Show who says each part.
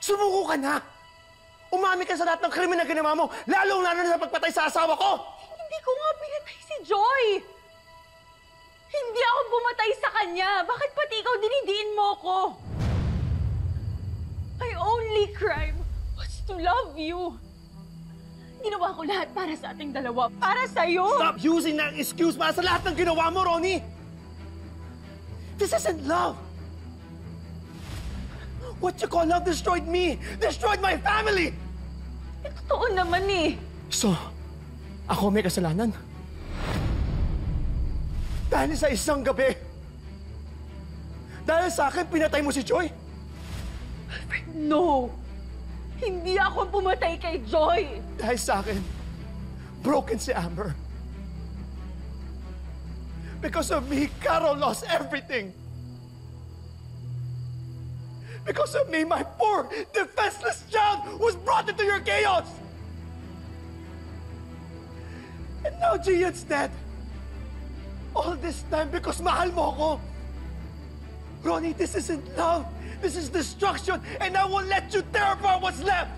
Speaker 1: Sumuko ka na! Umami ka sa lahat ng krimen na ginawa mo, lalong-lalo na sa pagpatay sa asawa ko!
Speaker 2: Hindi ko nga pinatay si Joy! Hindi ako bumatay sa kanya! Bakit pati ikaw dinidiin mo ko? My only crime was to love you. Ginawa ko lahat para sa ating dalawa. Para sa'yo!
Speaker 1: Stop using that excuse para sa lahat ng ginawa mo, Ronnie! This isn't love! What you call love destroyed me! Destroyed my family!
Speaker 2: Totoo naman eh.
Speaker 1: So, ako may kasalanan? Dahil sa isang gabi, dahil sa akin pinatay mo si Joy?
Speaker 2: No! Hindi ako pumatay kay Joy!
Speaker 1: Dahil sa akin, broken si Amber. Because of me, Carol lost everything. Because of me, my poor, defenseless child was brought into your chaos! And now Gian's dead. All this time because mahal mo ako. Ronnie, this isn't love. This is destruction, and I won't let you tear apart what's left!